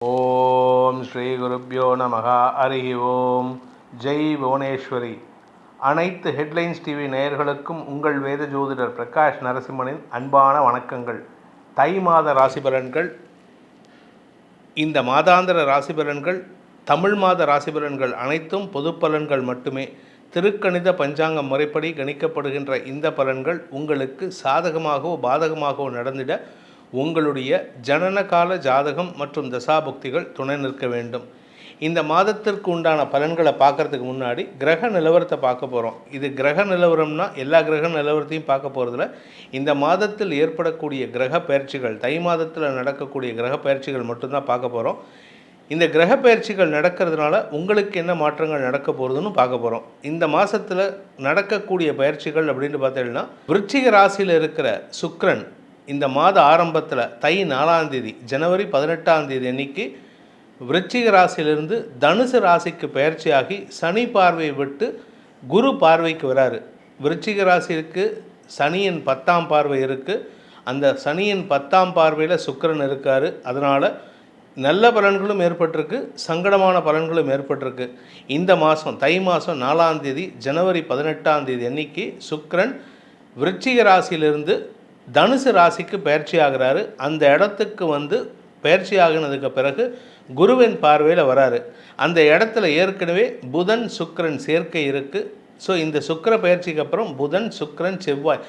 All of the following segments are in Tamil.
ஓம் ஸ்ரீ குருப்யோ நமக. ஹரி ஓம். ஜெய் புவனேஸ்வரி. அனைத்து ஹெட்லைன்ஸ் டிவி நேயர்களுக்கும் உங்கள் வேத ஜோதிடர் பிரகாஷ் நரசிம்மனின் அன்பான வணக்கங்கள். தை மாத ராசி பலன்கள். இந்த மாதாந்திர ராசி பலன்கள், தமிழ் மாத ராசி பலன்கள் அனைத்தும் பொது பலன்கள் மட்டுமே. திருக்கணித பஞ்சாங்க முறைப்படி கணிக்கப்படுகின்ற இந்த பலன்கள் உங்களுக்கு சாதகமாகவோ பாதகமாகவோ நடந்திட உங்களுடைய ஜனனகால ஜாதகம் மற்றும் தசாபுக்திகள் துணை நிற்க வேண்டும். இந்த மாதத்திற்கு உண்டான பலன்களை பார்க்குறதுக்கு முன்னாடி கிரக நிலவரத்தை பார்க்க போகிறோம். இது கிரக நிலவரம்னா எல்லா கிரக நிலவரத்தையும் பார்க்க போகிறதுல இந்த மாதத்தில் ஏற்படக்கூடிய கிரக பயிற்சிகள், தை மாதத்தில் நடக்கக்கூடிய கிரக பயிற்சிகள் மட்டும்தான் பார்க்க போகிறோம். இந்த கிரக பயிற்சிகள் நடக்கிறதுனால உங்களுக்கு என்ன மாற்றங்கள் நடக்க போகிறதுன்னு பார்க்க போகிறோம். இந்த மாதத்தில் நடக்கக்கூடிய பயிற்சிகள் அப்படின்னு பார்த்தீங்கன்னா, விருச்சிக ராசியில் இருக்கிற சுக்கிரன் இந்த மாத ஆரம்பத்தில் தை 4ஆம் தேதி ஜனவரி 18ஆம் தேதி அன்னைக்கு விருச்சிக ராசியிலிருந்து தனுசு ராசிக்கு பயிற்சியாகி சனி பார்வை விட்டு குரு பார்வைக்கு வராரு. விருச்சிக ராசிக்கு சனியின் 10ஆம் பார்வை இருக்குது. அந்த சனியின் 10ஆம் பார்வையில் சுக்கிரன் இருக்கார். அதனால் நல்ல பலன்களும் ஏற்பட்டிருக்கு, சங்கடமான பலன்களும் ஏற்பட்டிருக்கு. இந்த மாதம் தை மாதம் 4ஆம் தேதி ஜனவரி 18ஆம் தேதி அன்னைக்கு சுக்கிரன் விருச்சிக ராசியிலிருந்து தனுசு ராசிக்கு பயிற்சி ஆகிறாரு. அந்த இடத்துக்கு பயிற்சி ஆகினதுக்கு பிறகு குருவின் பார்வையில் வராரு. அந்த இடத்துல ஏற்கனவே புதன் சுக்கிரன் சேர்க்கை இருக்குது. ஸோ இந்த சுக்கிர பயிற்சிக்கு அப்புறம் புதன் சுக்கிரன் செவ்வாய்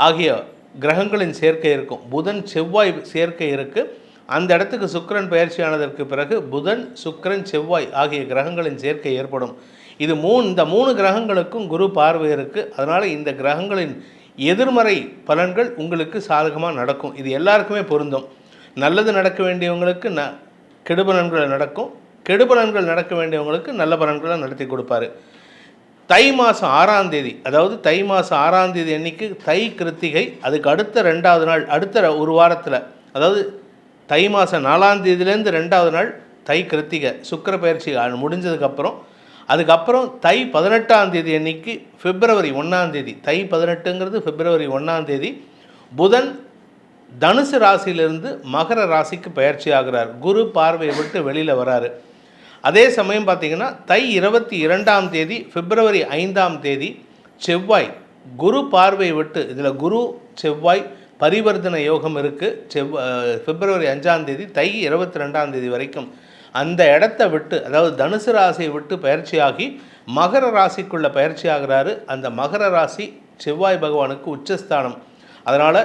ஆகிய கிரகங்களின் சேர்க்கை இருக்கும். புதன் செவ்வாய் சேர்க்கை இருக்குது. அந்த இடத்துக்கு சுக்கிரன் பயிற்சி ஆனதற்கு பிறகு புதன் சுக்கிரன் செவ்வாய் ஆகிய கிரகங்களின் சேர்க்கை ஏற்படும். இந்த மூணு கிரகங்களுக்கும் குரு பார்வை இருக்குது. அதனால் இந்த கிரகங்களின் எதிர்மறை பலன்கள் உங்களுக்கு சாதகமாக நடக்கும். இது எல்லாருக்குமே பொருந்தும். நல்லது நடக்க வேண்டியவங்களுக்கு கெடுபலன்கள் நடக்கும், கெடுபலன்கள் நடக்க வேண்டியவங்களுக்கு நல்ல பலன்களை நடத்தி கொடுப்பாரு. தை மாதம் 6ஆம் தேதி, அதாவது தை மாதம் 6ஆம் தேதி அன்னைக்கு தை கிருத்திகை. அதுக்கு அடுத்த 2வது நாள், அடுத்த ஒரு வாரத்தில், அதாவது தை மாதம் 4ஆம் தேதியிலேருந்து 2வது நாள் தை கிருத்திகை சுக்கிர பயிற்சி முடிஞ்சதுக்கப்புறம், அதுக்கப்புறம் தை 18ஆம் தேதி அன்னைக்கு பிப்ரவரி 1ஆம் தேதி, தை 18ங்கிறது பிப்ரவரி 1ஆம் தேதி புதன் தனுசு ராசியிலிருந்து மகர ராசிக்கு பயிற்சி ஆகிறார். குரு பார்வையை விட்டு வெளியில் வராரு. அதே சமயம் பார்த்திங்கன்னா தை 22ஆம் தேதி பிப்ரவரி 5ஆம் தேதி செவ்வாய் குரு பார்வையை விட்டு, இதில் குரு செவ்வாய் பரிவர்த்தனை யோகம் இருக்குது. பிப்ரவரி 5ஆம் தேதி தை 22ஆம் தேதி வரைக்கும் அந்த இடத்த விட்டு, அதாவது தனுசு ராசியை விட்டு பயிற்சியாகி மகர ராசிக்குள்ளே பயிற்சி ஆகிறாரு. அந்த மகர ராசி செவ்வாய் பகவானுக்கு உச்சஸ்தானம். அதனால்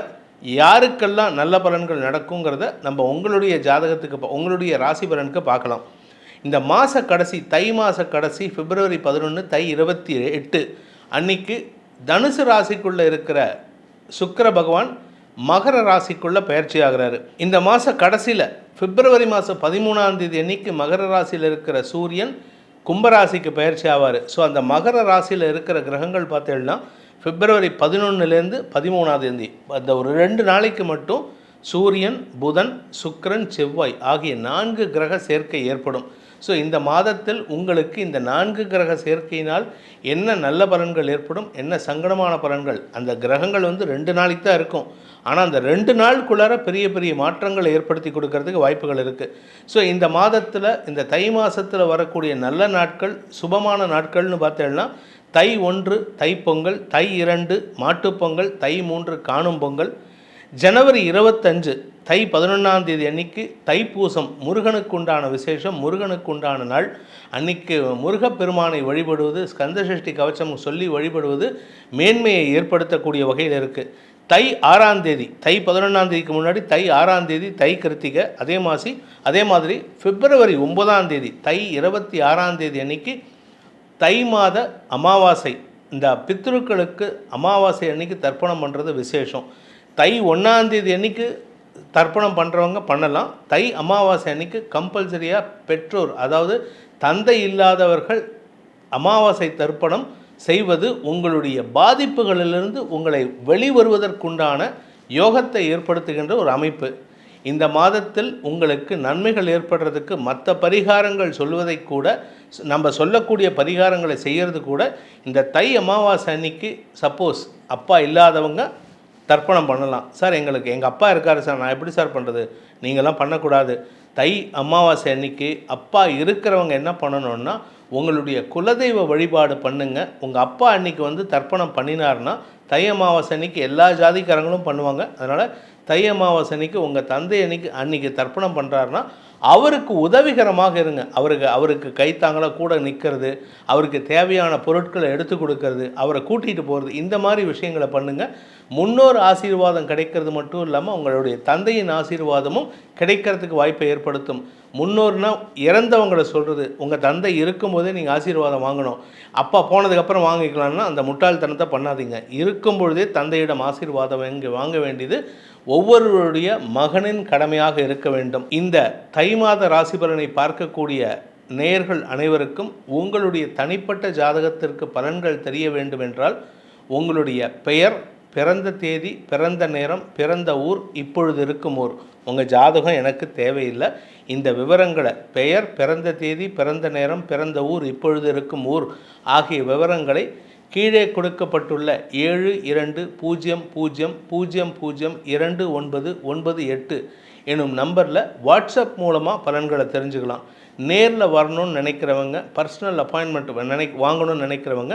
யாருக்கெல்லாம் நல்ல பலன்கள் நடக்குங்கிறத நம்ம உங்களுடைய ஜாதகத்துக்கு, உங்களுடைய ராசி பலனுக்கு பார்க்கலாம். இந்த மாத கடைசி, தை மாத கடைசி பிப்ரவரி 11 தை 28 அன்னைக்கு தனுசு ராசிக்குள்ளே இருக்கிற சுக்கிர பகவான் மகர ராசிக்குள்ளே பயிற்சி ஆகிறாரு. இந்த மாத கடைசியில் பிப்ரவரி மாதம் 13ஆம் தேதி அன்னைக்கு மகர ராசியில் இருக்கிற சூரியன் கும்பராசிக்கு பயிற்சி ஆவார். ஸோ அந்த மகர ராசியில் இருக்கிற கிரகங்கள் பார்த்தீங்கன்னா பிப்ரவரி 11லேருந்து 13ஆம் தேதி அந்த ஒரு 2 நாளைக்கு மட்டும் சூரியன் புதன் சுக்கிரன் செவ்வாய் ஆகிய 4 கிரக சேர்க்கை ஏற்படும். ஸோ இந்த மாதத்தில் உங்களுக்கு இந்த 4 கிரக சேர்க்கையினால் என்ன நல்ல பலன்கள் ஏற்படும், என்ன சங்கடமான பலன்கள், அந்த கிரகங்கள் 2 நாளைக்கு தான் இருக்கும். ஆனால் அந்த 2 நாளுக்குள்ளார பெரிய பெரிய மாற்றங்களை ஏற்படுத்தி கொடுக்கறதுக்கு வாய்ப்புகள் இருக்குது. ஸோ இந்த மாதத்தில், இந்த தை மாதத்தில் வரக்கூடிய நல்ல நாட்கள், சுபமான நாட்கள்னு பார்த்தோம்னா தை 1 தைப்பொங்கல், தை 2 மாட்டுப்பொங்கல், தை 3 காணும் பொங்கல், ஜனவரி 25 தை 11ஆம் தேதி அன்னைக்கு தைப்பூசம், முருகனுக்குண்டான விசேஷம், முருகனுக்குண்டான நாள். அன்னைக்கு முருகப்பெருமானை வழிபடுவது, ஸ்கந்தசஷ்டி கவச்சம் சொல்லி வழிபடுவது மேன்மையை ஏற்படுத்தக்கூடிய வகையில் இருக்குது. தை 6ஆம் தேதி, தை 11ஆம் தேதிக்கு முன்னாடி தை 6ஆம் தேதி தை கிருத்திகை. அதே மாதிரி பிப்ரவரி 9ஆம் தேதி தை 26ஆம் தேதி அன்னைக்கு தை மாத அமாவாசை. இந்த பித்ருக்களுக்கு அமாவாசை அன்னைக்கு தர்ப்பணம் பண்ணுறது விசேஷம். தை 1ஆம் தேதி அன்னைக்கு தர்ப்பணம் பண்ணுறவங்க பண்ணலாம். தை அமாவாசை அன்னைக்கு கம்பல்சரியாக பெற்றோர், அதாவது தந்தை இல்லாதவர்கள் அமாவாசை தர்ப்பணம் செய்வது உங்களுடைய பாதிப்புகளிலிருந்து உங்களை வெளிவருவதற்குண்டான யோகத்தை ஏற்படுத்துகின்ற ஒரு அமைப்பு. இந்த மாதத்தில் உங்களுக்கு நன்மைகள் ஏற்படுறதுக்கு மற்ற பரிகாரங்கள் சொல்வதை கூட, நம்ம சொல்லக்கூடிய பரிகாரங்களை செய்கிறது கூட இந்த தை அமாவாசை அன்னைக்கு சப்போஸ் அப்பா இல்லாதவங்க தர்ப்பணம் பண்ணலாம். சார் எங்களுக்கு எங்கள் அப்பா இருக்கார் சார், நான் எப்படி சார் பண்ணுறது? நீங்கள்லாம் பண்ணக்கூடாது. தை அமாவாசை அன்னைக்கு அப்பா இருக்கிறவங்க என்ன பண்ணணும்னா, உங்களுடைய குலதெய்வ வழிபாடு பண்ணுங்க. உங்கள் அப்பா அன்னைக்கு வந்து தர்ப்பணம் பண்ணினார்னா, தை அமாவாசை அன்னைக்கு எல்லா ஜாதிக்காரங்களும் பண்ணுவாங்க. அதனால் தை அமாவாசை அன்னைக்கு உங்கள் தந்தை அன்னைக்கு தர்ப்பணம் பண்ணுறாருனா அவருக்கு உதவிகரமாக இருங்க. அவருக்கு கைத்தாங்களாக கூட நிற்கிறது, அவருக்கு தேவையான பொருட்களை எடுத்து கொடுக்கறது, அவரை கூட்டிகிட்டு போகிறது, இந்த மாதிரி விஷயங்களை பண்ணுங்கள். முன்னோர் ஆசீர்வாதம் கிடைக்கிறது மட்டும் இல்லாமல் உங்களுடைய தந்தையின் ஆசீர்வாதமும் கிடைக்கிறதுக்கு வாய்ப்பை ஏற்படுத்தும். முன்னோர்னால் இறந்தவங்களை சொல்கிறது. உங்கள் தந்தை இருக்கும்போதே நீங்கள் ஆசீர்வாதம் வாங்கணும். அப்பா போனதுக்கப்புறம் வாங்கிக்கலாம்னா அந்த முட்டாள்தனத்தை பண்ணாதீங்க. இருக்கும்பொழுதே தந்தையிடம் ஆசீர்வாதம் வாங்க வேண்டியது ஒவ்வொருவருடைய மகனின் கடமையாக இருக்க வேண்டும். இந்த தை மாத ராசி பலனை பார்க்கக்கூடிய நேயர்கள் அனைவருக்கும் உங்களுடைய தனிப்பட்ட ஜாதகத்திற்கு பலன்கள் தெரிய வேண்டும் என்றால் உங்களுடைய பெயர், பிறந்த தேதி, பிறந்த நேரம், பிறந்த ஊர், இப்பொழுது இருக்கும் ஊர், உங்கள் ஜாதகம் எனக்கு தேவையில்லை. இந்த விவரங்களை பெயர், பிறந்த தேதி, பிறந்த நேரம், பிறந்த ஊர், இப்பொழுது இருக்கும் ஊர் ஆகிய விவரங்களை கீழே கொடுக்கப்பட்டுள்ள 7200002998 எனும் நம்பரில் வாட்ஸ்அப் மூலமாக பலன்களை தெரிஞ்சுக்கலாம். நேரில் வரணும்னு நினைக்கிறவங்க, பர்சனல் அப்பாயின்மெண்ட் வாங்கணும்னு நினைக்கிறவங்க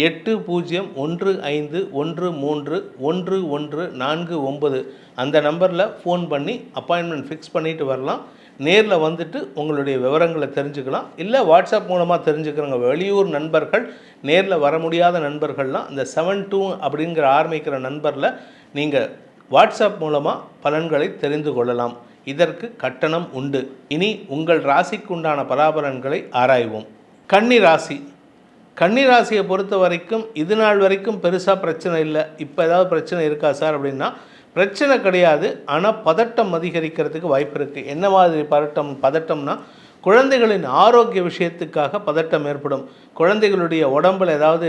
8015131149 அந்த நம்பரில் ஃபோன் பண்ணி அப்பாயின்மெண்ட் ஃபிக்ஸ் பண்ணிவிட்டு வரலாம். நேரில் வந்துட்டு உங்களுடைய விவரங்களை தெரிஞ்சுக்கலாம். இல்லை வாட்ஸ்அப் மூலமாக தெரிஞ்சுக்கிறவங்க, வெளியூர் நண்பர்கள், நேரில் வர முடியாத நண்பர்கள்லாம் இந்த 72 அப்படிங்கிற ஆரம்பிக்கிற நண்பரில் நீங்கள் வாட்ஸ்அப் மூலமாக பலன்களை தெரிந்து கொள்ளலாம். இதற்கு கட்டணம் உண்டு. இனி உங்கள் ராசிக்கு உண்டான பலாபலன்களை ஆராய்வோம். கன்னி ராசி. கன்னி ராசியை பொறுத்த வரைக்கும் இது நாள் வரைக்கும் பெருசாக பிரச்சனை இல்லை. இப்போ ஏதாவது பிரச்சனை இருக்கா சார் அப்படின்னா பிரச்சனை கிடையாது. ஆனால் பதட்டம் அதிகரிக்கிறதுக்கு வாய்ப்பு இருக்குது. என்ன மாதிரி பதட்டம்னா குழந்தைகளின் ஆரோக்கிய விஷயத்துக்காக பதட்டம் ஏற்படும். குழந்தைகளுடைய உடம்பில் ஏதாவது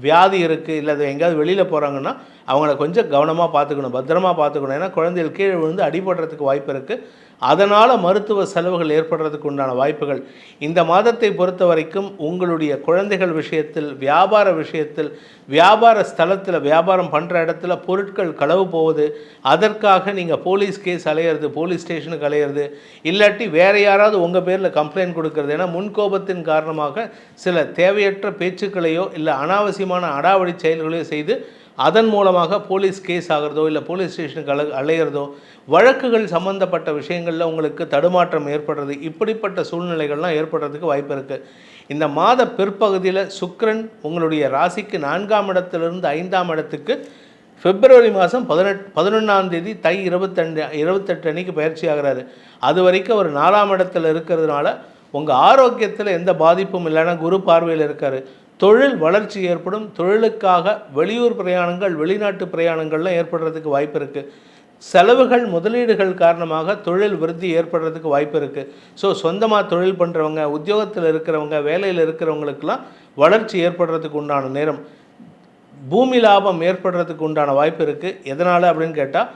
வியாதி இருக்குது, இல்லை அது எங்கேயாவது வெளியில் போகிறாங்கன்னா அவங்கள கொஞ்சம் கவனமாக பார்த்துக்கணும், பத்திரமாக பார்த்துக்கணும். ஏன்னா குழந்தைகள் கீழே விழுந்து அடிபடுறதுக்கு வாய்ப்பு இருக்குது. அதனால் மருத்துவ செலவுகள் ஏற்படுறதுக்கு உண்டான வாய்ப்புகள். இந்த மாதத்தை பொறுத்த வரைக்கும் உங்களுடைய குழந்தைகள் விஷயத்தில், வியாபார விஷயத்தில், வியாபார ஸ்தலத்தில், வியாபாரம் பண்ணுற இடத்துல பொருட்கள் களவு போகுது, அதற்காக நீங்கள் போலீஸ் கேஸ் அலையிறது, போலீஸ் ஸ்டேஷனுக்கு அலையிறது, இல்லாட்டி வேறு யாராவது உங்கள் பேரில் கம்ப்ளைண்ட் கொடுக்கறது. ஏன்னா முன்கோபத்தின் காரணமாக சில தேவையற்ற பேச்சுக்களையோ இல்லை அனாவசியமான அடாவடி செயல்களையோ செய்து அதன் மூலமாக போலீஸ் கேஸ் ஆகிறதோ இல்லை போலீஸ் ஸ்டேஷனுக்கு அலையிறதோ, வழக்குகள் சம்பந்தப்பட்ட விஷயங்களில் உங்களுக்கு தடுமாற்றம் ஏற்படுறது, இப்படிப்பட்ட சூழ்நிலைகள்லாம் ஏற்படுறதுக்கு வாய்ப்பு இருக்குது. இந்த மாத பிற்பகுதியில் சுக்கிரன் உங்களுடைய ராசிக்கு 4ஆம் இடத்திலிருந்து 5ஆம் இடத்துக்கு பிப்ரவரி மாதம் 11ஆம் தேதி தை 28 அன்னைக்கு பயிற்சி ஆகிறாரு. அது வரைக்கும் அவர் 4ஆம் இடத்துல இருக்கிறதுனால உங்கள் ஆரோக்கியத்தில் எந்த பாதிப்பும் இல்லைன்னா குரு பார்வையில் இருக்கார். தொழில் வளர்ச்சி ஏற்படும். தொழிலுக்காக வெளியூர் பிரயாணங்கள், வெளிநாட்டு பிரயாணங்கள்லாம் ஏற்படுறதுக்கு வாய்ப்பு இருக்குது. செலவுகள், முதலீடுகள் காரணமாக தொழில் விருத்தி ஏற்படுறதுக்கு வாய்ப்பு இருக்குது. ஸோ சொந்தமாக தொழில் பண்ணுறவங்க, உத்தியோகத்தில் இருக்கிறவங்க, வேலையில் இருக்கிறவங்களுக்கெல்லாம் வளர்ச்சி ஏற்படுறதுக்கு உண்டான நேரம். பூமி லாபம் ஏற்படுறதுக்கு உண்டான வாய்ப்பு இருக்குது. எதனால் அப்படின்னு கேட்டால்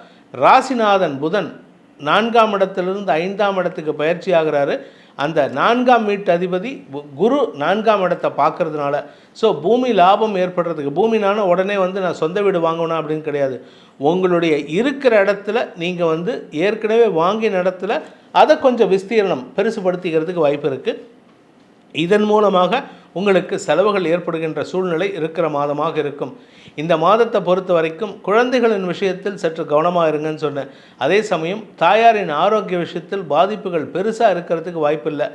ராசிநாதன் புதன் 4ஆம் இடத்திலிருந்து 5ஆம் இடத்துக்கு பயிற்சி ஆகிறாரு. அந்த 4ஆம் வீட்டு அதிபதி குரு 4ஆம் இடத்தை பார்க்கறதுனால ஸோ பூமி லாபம் ஏற்படுறதுக்கு, பூமினான உடனே நான் சொந்த வீடு வாங்கணும் அப்படின்னு கிடையாது. உங்களுடைய இருக்கிற இடத்துல நீங்கள் ஏற்கனவே வாங்கின இடத்துல அதை கொஞ்சம் விஸ்தீரணம் பெருசுபடுத்திக்கிறதுக்கு வாய்ப்பு இருக்குது. இதன் மூலமாக உங்களுக்கு செலவுகள் ஏற்படுகின்ற சூழ்நிலை இருக்கிற மாதமாக இருக்கும். இந்த மாதத்தை பொறுத்த வரைக்கும் குழந்தைகளின் விஷயத்தில் சற்று கவனமாக இருங்கன்னு சொன்னேன். அதே சமயம் தாயாரின் ஆரோக்கிய விஷயத்தில் பாதிப்புகள் பெருசாக இருக்கிறதுக்கு வாய்ப்பு இல்லை.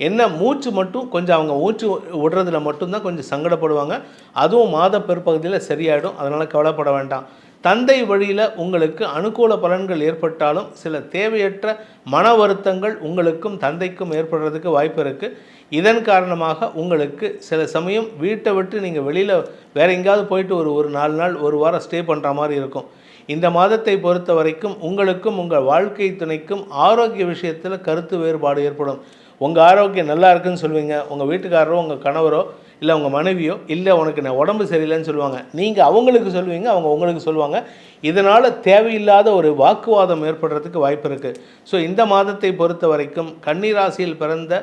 என்ன மூச்சு மட்டும் கொஞ்சம் அவங்க மூச்சு விடுறதுல மட்டும்தான் கொஞ்சம் சங்கடப்படுவாங்க. அதுவும் மாத பிற்பகுதியில் சரியாயிடும். அதனால் கவலைப்பட வேண்டாம். தந்தை வழியில் உங்களுக்கு அனுகூல பலன்கள் ஏற்பட்டாலும் சில தேவையற்ற மன வருத்தங்கள் உங்களுக்கும் தந்தைக்கும் ஏற்படுறதுக்கு வாய்ப்பு இருக்குது. இதன் காரணமாக உங்களுக்கு சில சமயம் வீட்டை விட்டு நீங்கள் வெளியில் வேறு எங்கேயாவது போயிட்டு ஒரு 4 நாள் 1 வாரம் ஸ்டே பண்ணுற மாதிரி இருக்கும். இந்த மாதத்தை பொறுத்த வரைக்கும் உங்களுக்கும் உங்கள் வாழ்க்கை துணைக்கும் ஆரோக்கிய விஷயத்தில் கருத்து வேறுபாடு ஏற்படும். உங்கள் ஆரோக்கியம் நல்லா இருக்குன்னு சொல்லுவீங்க, உங்கள் வீட்டுக்காரரோ உங்கள் கணவரோ இல்லை உங்கள் மனைவியோ இல்லை உனக்கு நான் உடம்பு சரியில்லைன்னு சொல்லுவாங்க. நீங்கள் அவங்களுக்கு சொல்லுவீங்க, அவங்க உங்களுக்கு சொல்லுவாங்க. இதனால் தேவையில்லாத ஒரு வாக்குவாதம் ஏற்படுறதுக்கு வாய்ப்பு இருக்குது. ஸோ இந்த மாதத்தை பொறுத்த வரைக்கும் கன்னி ராசியில் பிறந்த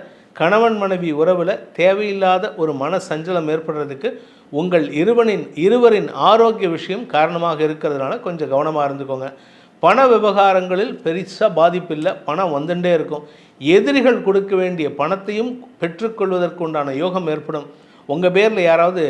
கணவன் மனைவி உறவில் தேவையில்லாத ஒரு மன சஞ்சலம் ஏற்படுறதுக்கு உங்கள் இருவரின் ஆரோக்கிய விஷயம் காரணமாக இருக்கிறதுனால கொஞ்சம் கவனமாக இருந்துக்கோங்க. பண விவகாரங்களில் பெருசாக பாதிப்பு இல்லை, பணம் வந்துட்டே இருக்கும். எதிரிகள் கொடுக்க வேண்டிய பணத்தையும் பெற்றுக்கொள்வதற்கு உண்டான யோகம் ஏற்படும். உங்கள் பேரில் யாராவது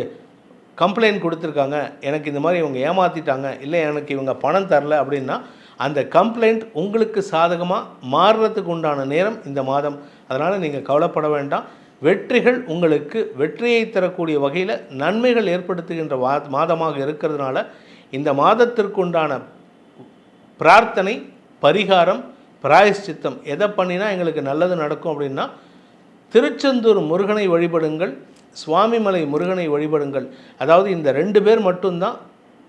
கம்ப்ளைண்ட் கொடுத்துருக்காங்க, எனக்கு இந்த மாதிரி இவங்க ஏமாற்றிட்டாங்க, இல்லை எனக்கு இவங்க பணம் தரல அப்படின்னா அந்த கம்ப்ளைண்ட் உங்களுக்கு சாதகமாக மாறுறதுக்கு உண்டான நேரம் இந்த மாதம். அதனால் நீங்கள் கவலைப்பட வேண்டாம். வெற்றிகள் உங்களுக்கு வெற்றியை தரக்கூடிய வகையில் நன்மைகள் ஏற்படுத்துகின்ற மாதமாக இருக்கிறதுனால இந்த மாதத்திற்குண்டான பிரார்த்தனை, பரிகாரம், பிராயஷ்சித்தம் எதை பண்ணினா எங்களுக்கு நல்லது நடக்கும் அப்படின்னா, திருச்செந்தூர் முருகனை வழிபடுங்கள், சுவாமிமலை முருகனை வழிபடுங்கள். அதாவது இந்த 2 பேர் மட்டும்தான்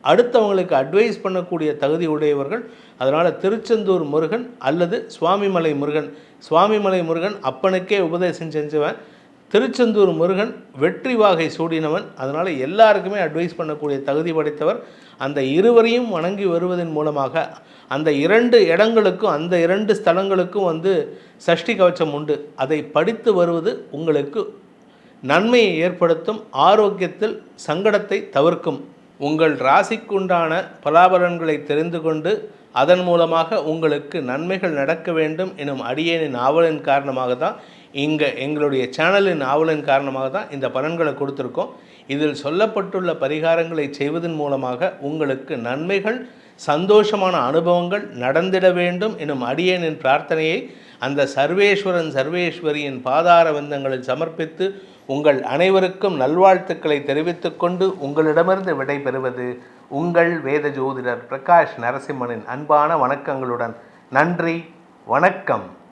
அடுத்தவங்களுக்கு அட்வைஸ் பண்ணக்கூடிய தகுதி உடையவர்கள். அதனால் திருச்செந்தூர் முருகன் அல்லது சுவாமிமலை முருகன். சுவாமிமலை முருகன் அப்பனுக்கே உபதேசம் செஞ்சவன், திருச்செந்தூர் முருகன் வெற்றி வாகை சூடினவன். அதனால் எல்லாருக்குமே அட்வைஸ் பண்ணக்கூடிய தகுதி படைத்தவர். அந்த இருவரையும் வணங்கி வருவதன் மூலமாக அந்த 2 இடங்களுக்கும் அந்த 2 ஸ்தலங்களுக்கும் சஷ்டி கவச்சம் உண்டு. அதை படித்து வருவது உங்களுக்கு நன்மையை ஏற்படுத்தும், ஆரோக்கியத்தில் சங்கடத்தை தவிர்க்கும். உங்கள் ராசிக்குண்டான பலாபலன்களை தெரிந்து கொண்டு அதன் மூலமாக உங்களுக்கு நன்மைகள் நடக்க வேண்டும் எனும் அடியேனின் ஆவலின் காரணமாக தான் எங்களுடைய சேனலின் ஆவலின் காரணமாக தான் இந்த பலன்களை கொடுத்துருக்கோம். இதில் சொல்லப்பட்டுள்ள பரிகாரங்களை செய்வதன் மூலமாக உங்களுக்கு நன்மைகள், சந்தோஷமான அனுபவங்கள் நடந்திட வேண்டும் எனும் அடியேனின் பிரார்த்தனையை அந்த சர்வேஸ்வரியின் பாதார வந்தங்களில் சமர்ப்பித்து உங்கள் அனைவருக்கும் நல்வாழ்த்துக்களை தெரிவித்துக்கொண்டு உங்களிடமிருந்து விடைபெறுவது உங்கள் வேத ஜோதிடர் பிரகாஷ் நரசிம்மனின் அன்பான வணக்கங்களுடன். நன்றி, வணக்கம்.